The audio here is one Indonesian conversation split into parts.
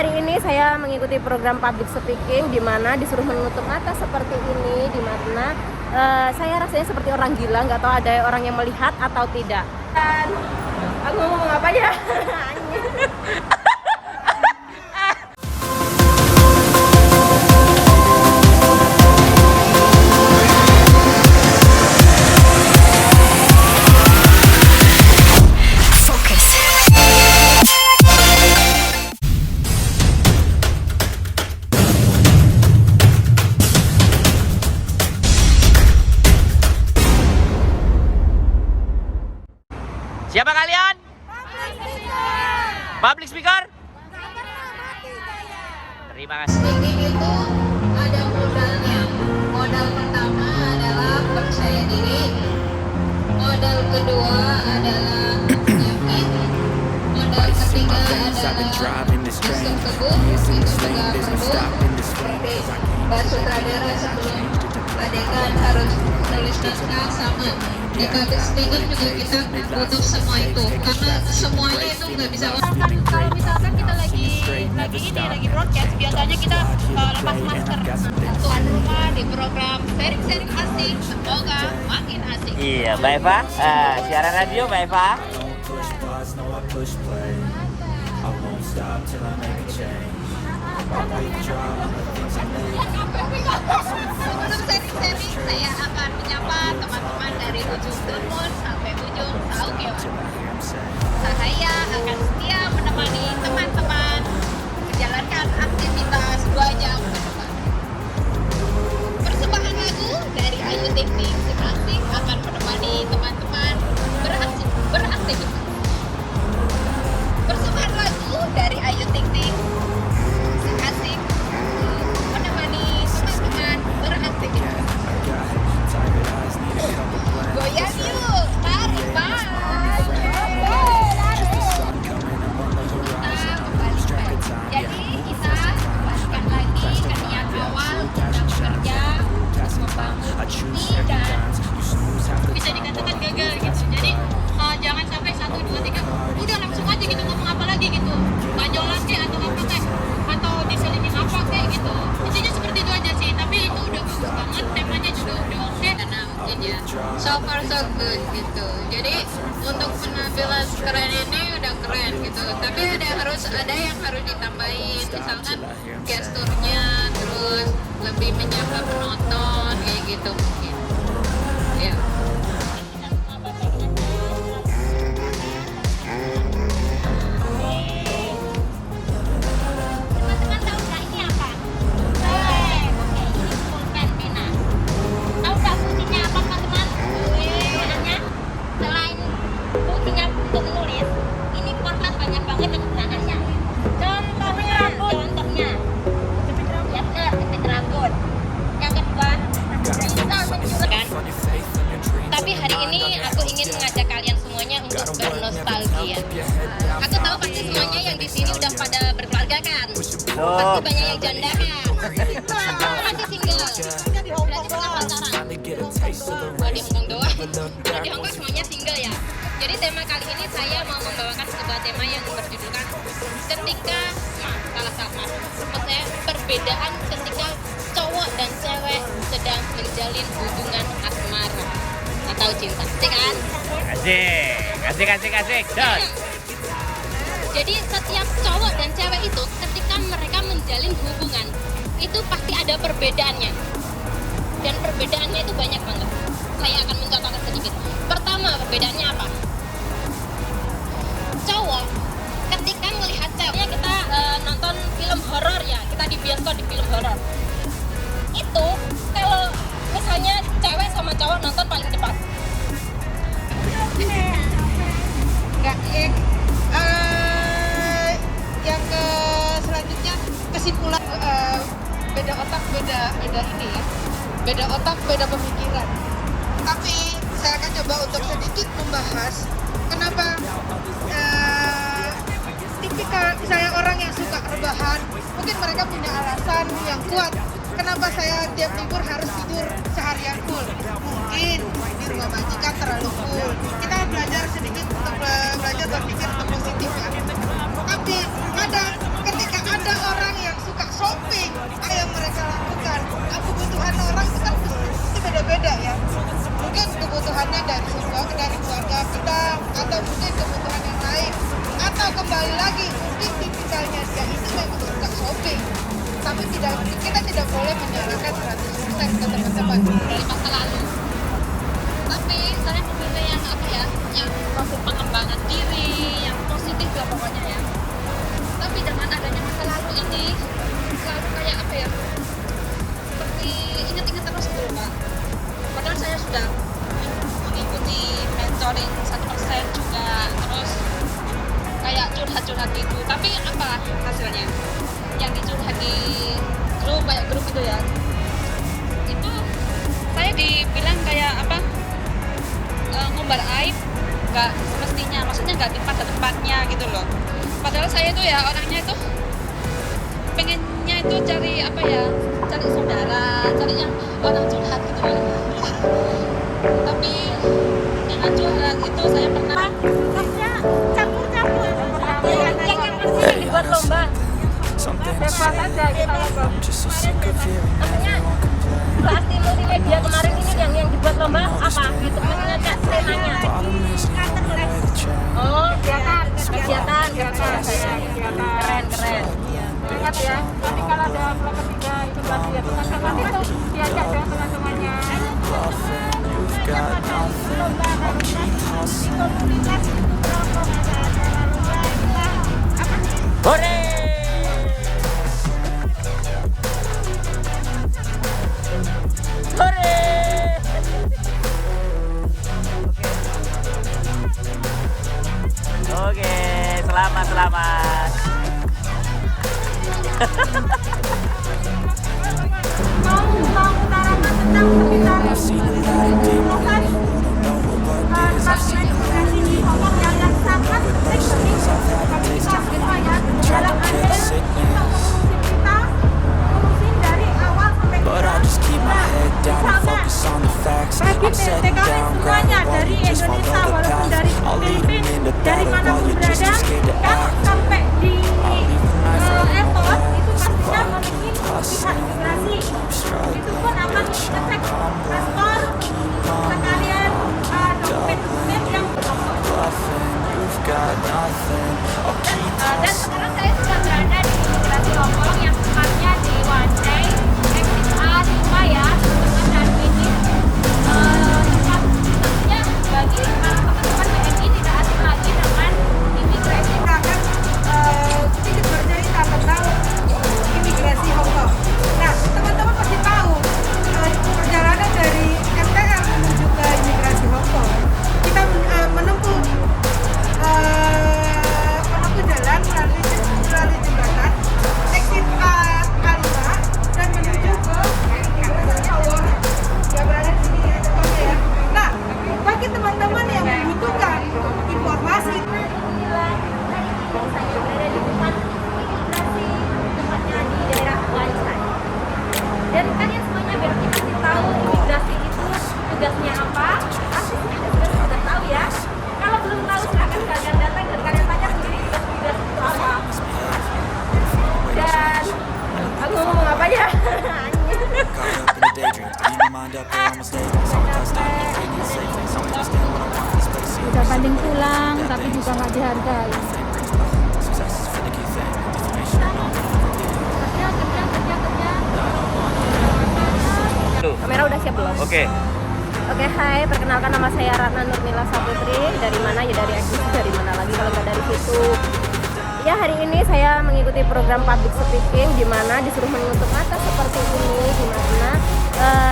hari ini saya mengikuti program public speaking di mana disuruh menutup mata seperti ini, di mana saya rasanya seperti orang gila, nggak tahu ada orang yang melihat atau tidak. Dan aku ngomong apa ya? Siapa kalian? Public speaker? Terima kasih. Ini itu ada modalnya. Modal pertama adalah percaya diri. Modal kedua adalah yakin. Modal ketiga adalah musik teguh. Itu juga perlu. Seperti Mbak Sutradara sebelum adegan harus nulis naskah sama. Di public speaking juga kita butuh semua itu karena semuanya itu nggak bisa. Kalau misalkan kita lagi broadcast, biasanya kita lepas masker. Tuan rumah di program sharing asik, semoga makin asik. Iya, Mbak Eva. Siaran radio, Mbak Eva. Sebelum sharing, saya akan menyapa teman-teman dari ujung Turmun sampai ujung Saukewan. Saya akan setia menemani teman-teman menjalankan aktivitas 2 jam ke depan. Persembahan lagu dari Ayu Ting Ting si Asik akan menemani teman-teman beraktivitas. Persembahan lagu dari Ayu Ting Ting si Asik menemani teman-teman beraktivitas. Goyang yuk, tarik bang. Jadi kita kembalikan lagi ke niat awal kita bekerja membangun ini dan bisa dikatakan gagal gitu. Jadi jangan sampai 1, 2, 3 udah langsung aja gitu ngomong apa lagi gitu, bajolan kek atau apa kek atau diselingin apa kek gitu. Intinya seperti itu aja sih, tapi itu udah bagus banget, temanya juga udah oke karena mungkin ya so far so good gitu. Jadi untuk penampilan keren ini udah keren gitu, tapi ada yang harus ditambahin, misalkan gesturnya, terus lebih menyapa penonton kayak gitu mungkin ya. Teman-teman tahu nggak ini apa? Oke, ini pulpen pena. Tahu nggak fungsinya apa teman-teman? Gunanya selain fungsinya untuk menulis, ini format banyak banget kegunaannya. Contohnya ya jepit rambut. Yang kedua, bisa menunjukkan. Tapi hari ini aku ingin mengajak kalian semuanya untuk bernostalgia. Aku tahu pasti semuanya yang di sini udah pada berkeluarga kan. Pasti banyak yang janda kan. Masih single. Berarti pernah pacaran. Buat di Hongkong doang. Kalau di Hongkong semuanya single ya. Jadi tema kali ini saya mau membawakan sebuah tema yang berjudulkan ketika maksudnya perbedaan ketika cowok dan cewek sedang menjalin hubungan asmara atau cinta, sih kan? Asik. Dos. Jadi setiap cowok dan cewek itu ketika mereka menjalin hubungan itu pasti ada perbedaannya, dan perbedaannya itu banyak banget. Saya akan mencontohkan sedikit. Pertama, perbedaannya apa? Cowok ketika melihat ceweknya, kita nonton film horor ya, kita di bioskop di film horor itu, kalau misalnya cewek sama cowok nonton paling depan Enggak, yang ke selanjutnya kesimpulan beda otak, beda ini ya, beda otak, beda pemikiran. Tapi saya akan coba untuk sedikit membahas kenapa tipikal saya orang yang suka rebahan. Mungkin mereka punya alasan yang kuat kenapa saya tiap libur harus tidur seharian full. Mungkin di rumah majikan terlalu full. Kita belajar sedikit untuk belajar berpikir untuk positif ya. Tapi kadang ketika ada kebutuhan orang itu kan itu beda-beda ya. Mungkin kebutuhannya dari keluarga kita, atau mungkin kebutuhan yang lain, atau kembali lagi mungkin tipikalnya dia itu memang suka shopping. Tapi kita tidak boleh menyalahkan 100% ke teman-teman dari masa lalu. Tapi saya memilih yang apa ya, yang pengembangan diri, yang positif lah pokoknya ya. Tapi dengan adanya masa lalu ini selalu kayak apa ya, seperti ingat-ingat terus gitu loh Mbak. Padahal saya sudah mengikuti mentoring 1% juga, terus kayak curhat-curhat gitu. Tapi apa hasilnya? Yang dicurhat di grup, kayak grup itu ya, itu saya dibilang kayak apa, ngumbar aib nggak semestinya, maksudnya nggak pada tempatnya gitu loh. Padahal saya itu ya orangnya itu pengennya itu cari apa ya, cari saudara, cari yang orang curhat gitu loh. Tapi dengan curhat itu saya pernah campur-campur yang dibuat lomba bebas aja kita lomba. Maksudnya bahas di multimedia kemarin ini yang dibuat lomba apa gitu, maksudnya temanya kegiatan keren ingat ya. Nanti kalau ada vlog ketiga itu berarti ya teman-teman itu diajak dong teman-temannya. Hore! Hore! Oke, selamat. Mau utarakan tentang sekitar yang sangat penting bagi kita semua ya, dalam arti kita mengungsi dari awal sampai misalnya bagi TKW semuanya dari Indonesia walaupun dari Filipina, dari manapun berada, kan sampai di airport itu pastinya memiliki pihak imigrasi. Itu pun akan ngecek paspor sekalian dokumen-dokumen yang dan sekarang saya sudah berada di imigrasi Hongkong yang tepatnya di Wanchai exit A5 ya, teman-teman. Dan ini tempat tentunya bagi para teman-teman WNI tidak asing lagi dengan imigrasi. kita akan sedikit bercerita tentang imigrasi Hongkong. Nah, teman-teman pasti tahu perjalanan dari MTR menuju ke imigrasi Hongkong. Kita menempuh jalan melalui jembatan exit A5 dan menuju ke imigrasi Hongkong yang berada di sini ya. Nah, bagi teman-teman yang membutuhkan informasi Saya berada di depan imigrasi, tepatnya di daerah Wanchai. Dan kalian semuanya biar kita kasih tahu imigrasi itu tugasnya apa. Pasti sudah tahu ya. Kalau belum tahu silahkan kalian datang dan kalian tanya sendiri imigrasi itu apa. Dan aku ngomong apa ya? Udah banding pulang tapi juga nggak dihargai. Kamera udah siap belum? Oke. Oke, hai, perkenalkan nama saya Ratna Nurmila Saputri. Dari mana ya? Dari Eksis, dari mana lagi kalau nggak dari situ. Ya, hari ini saya mengikuti program public speaking di mana disuruh menutup mata seperti ini, di mana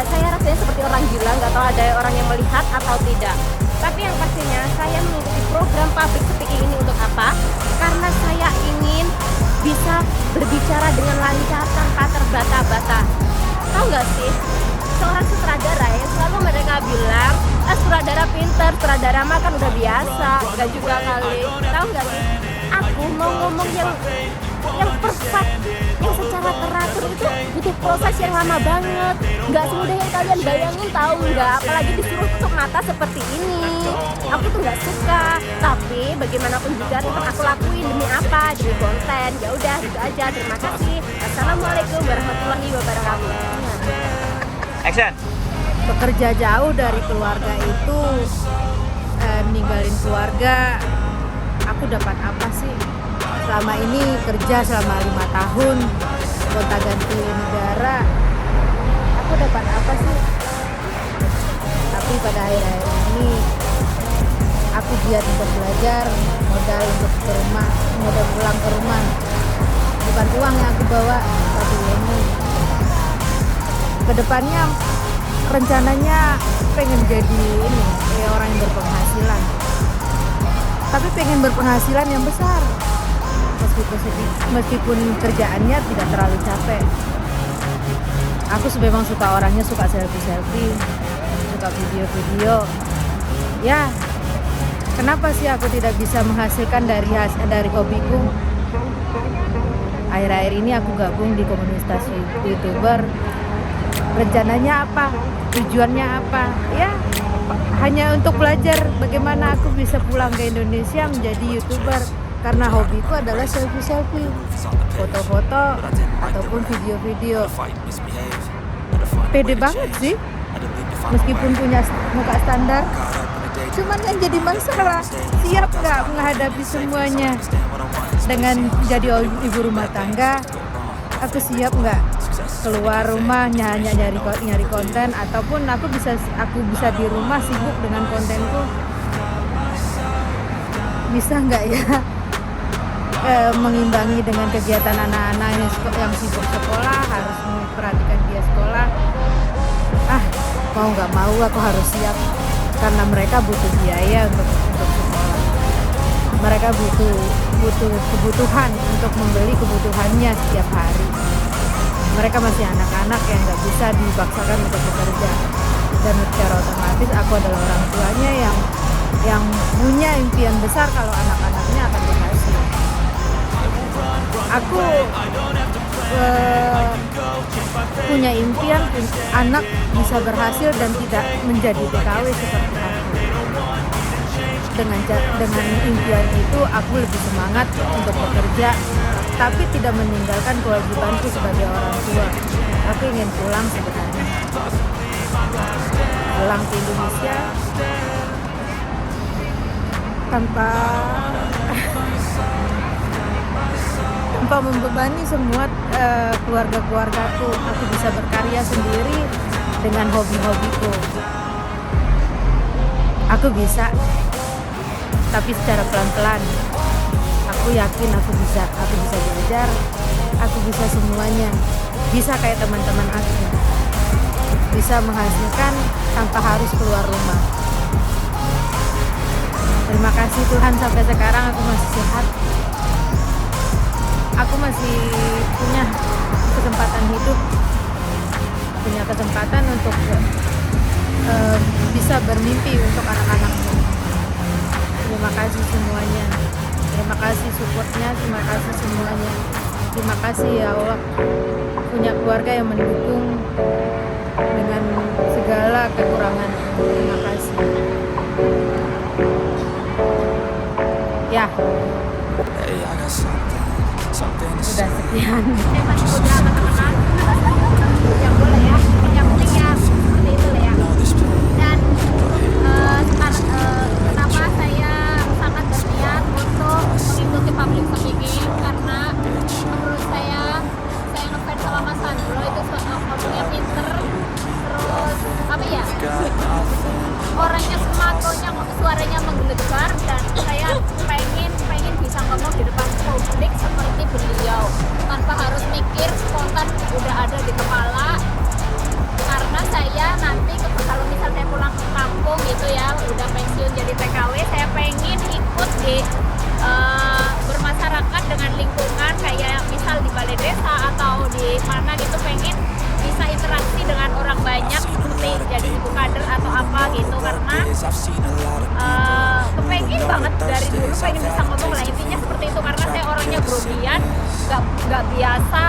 saya rasanya seperti orang gila, nggak tahu ada orang yang melihat atau tidak. Tapi yang pastinya saya mengikuti program public speaking ini untuk apa? Karena saya ingin bisa berbicara dengan lancar tanpa terbata-bata. Tahu nggak sih? Seorang sutradara yang selalu mereka bilang sutradara pinter, sutradara mah kan udah biasa, nggak juga kali. Tahu nggak sih? Aku mau ngomong yang perfect, yang secara teratur itu butuh proses yang lama banget, nggak semudah yang kalian bayangin, tahu nggak? Apalagi disuruh tutup mata seperti ini, aku tuh nggak suka. Tapi bagaimanapun juga tetap aku lakuin demi apa? Demi konten. Ya udah, gitu aja. Terima kasih. Assalamualaikum warahmatullahi wabarakatuh. Action. Bekerja jauh dari keluarga itu, ninggalin keluarga, aku dapat apa sih? Selama ini kerja selama 5 tahun, gonta-ganti negara, aku dapat apa sih? Tapi pada akhir-akhir ini, aku giat untuk belajar, modal untuk ke rumah, modal pulang ke rumah. Bukan uang yang aku bawa, tapi ilmu. Kedepannya rencananya pengen jadi ini, kayak orang yang berpenghasilan. Tapi pengen berpenghasilan yang besar. Meskipun kerjaannya tidak terlalu capek. Aku memang suka orangnya suka selfie, suka video-video. Ya, kenapa sih aku tidak bisa menghasilkan dari hobiku? Akhir-akhir ini aku gabung di komunitas YouTuber. Rencananya apa? Tujuannya apa? Ya, hanya untuk belajar bagaimana aku bisa pulang ke Indonesia menjadi YouTuber. Karena hobiku adalah selfie, foto-foto ataupun video-video. Pede banget sih, meskipun punya muka standar. Cuman yang jadi masalah, siap nggak menghadapi semuanya? Dengan jadi ibu rumah tangga, aku siap nggak keluar rumah hanya nyari konten, ataupun aku bisa di rumah sibuk dengan kontenku? Bisa nggak ya mengimbangi dengan kegiatan anak-anak yang sibuk sekolah, harus memperhatikan dia sekolah. Mau nggak mau aku harus siap, karena mereka butuh biaya untuk sekolah. Mereka butuh kebutuhan untuk membeli kebutuhannya setiap hari. Mereka masih anak-anak yang nggak bisa dipaksakan untuk bekerja, dan secara otomatis aku adalah orang tuanya yang punya impian besar kalau anak-anaknya akan berhasil. Aku punya impian anak bisa berhasil dan tidak menjadi TKW seperti aku. Dengan impian itu aku lebih semangat untuk bekerja, tapi tidak meninggalkan kewajibanku sebagai orang tua. Aku ingin pulang sebenarnya, pulang ke Indonesia tanpa membebani semua keluarga-keluargaku. Aku bisa berkarya sendiri dengan hobi-hobiku. Aku bisa, tapi secara pelan-pelan. Aku yakin aku bisa belajar, aku bisa semuanya. Bisa kayak teman-teman aku, bisa menghasilkan tanpa harus keluar rumah. Terima kasih Tuhan, sampai sekarang aku masih sehat. Aku masih punya kesempatan hidup, punya kesempatan untuk bisa bermimpi untuk anak-anakku. Terima kasih semuanya, terima kasih supportnya, terima kasih semuanya. Terima kasih ya Allah, punya keluarga yang mendukung dengan segala kekurangan. Terima kasih. Ya, udah sekian. Yang boleh ya, yang penting ya seperti itu ya. Dan kenapa saya sangat berniat untuk mengikuti public speaking, karena menurut saya ngefans sama Mas Sandro itu orangnya pinter, terus apa ya, orangnya semakonya, suaranya menggelegar, dan saya pengen bisa ngomong di depan publik seperti beliau tanpa harus mikir, spontan udah ada di kepala. Karena saya nanti kalau misal saya pulang ke kampung gitu ya, udah pensiun jadi TKW, saya pengen ikut di bermasyarakat dengan lingkungan, kayak misal di balai desa atau di mana gitu, pengen bisa interaksi dengan orang banyak seperti jadi ibu kader atau apa gitu, karena kepengen banget dari dulu pengen bisa ngomong lah, intinya seperti itu. Karena saya orangnya grogian, nggak biasa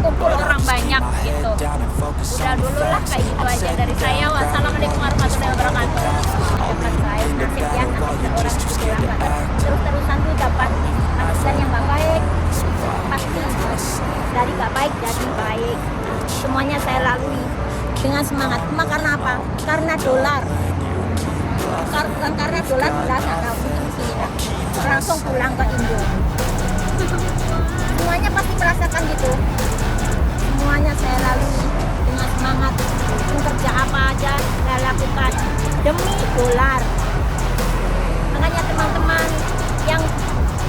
kumpul orang banyak gitu. Udah dulu lah, kayak gitu aja dari saya. Wassalamualaikum warahmatullahi wabarakatuh. Dapat saya nasib ya, ada orang itu bilang terus-terusan tuh dapat masukan yang nggak baik, pasti dari nggak baik jadi baik. semuanya saya lalui dengan semangat. Cuma karena apa? Karena dolar. Bukan karena dolar jelas nggak langsung pulang ke Indo. Semuanya pasti merasakan gitu. Semuanya saya lalui dengan semangat. Kerja apa aja saya lakukan demi dolar. Makanya teman-teman yang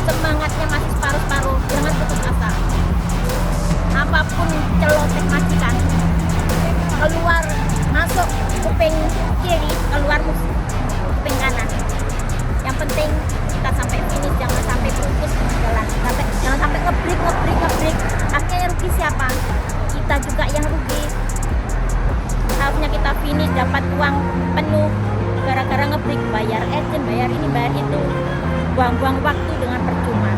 semangatnya masih separuh-separuh, jangan putus asa. Apapun celoteh majikan, keluar masuk kuping kiri, keluar kuping kanan. Yang penting kita sampai finish, jangan sampai putus jalan, jangan sampai ngebreak. Akhirnya yang rugi siapa? Kita juga yang rugi. Harusnya kita finish dapat uang penuh, gara-gara ngebreak, bayar agent, bayar ini, bayar itu, buang-buang waktu dengan percuma.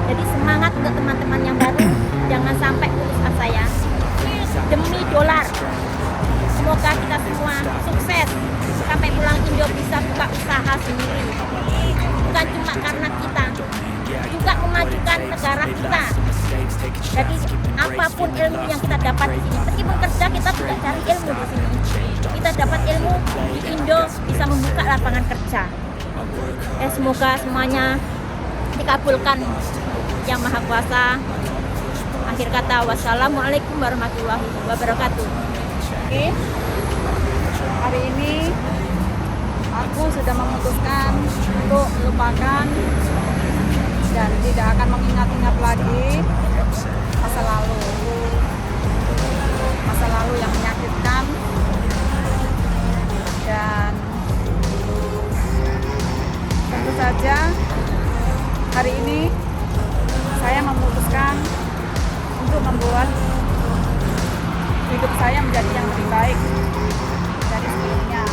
Jadi semangat untuk teman-teman yang baru, jangan sampai putus asa ya, demi dolar. Semoga kita semua sukses sampai pulang Indo, bisa buka usaha sendiri, bukan cuma karena kita, juga memajukan negara kita. Jadi apapun ilmu yang kita dapat di sini, meskipun kerja kita juga cari ilmu di sini. Kita dapat ilmu di Indo, bisa membuka lapangan kerja. Semoga semuanya dikabulkan Yang Maha Kuasa. Akhir kata, wassalamualaikum warahmatullahi wabarakatuh. Oke. Hari ini aku sudah memutuskan untuk melupakan dan tidak akan mengingat-ingat lagi masa lalu yang menyakitkan, dan tentu saja hari ini saya memutuskan untuk membuat hidup saya menjadi yang lebih baik dari sebelumnya.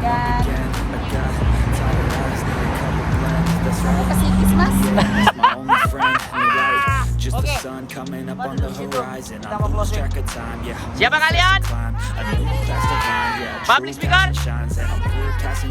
Dan aku kesikis mas. Oke. Siapa kalian? Public speaker? Terima kasih.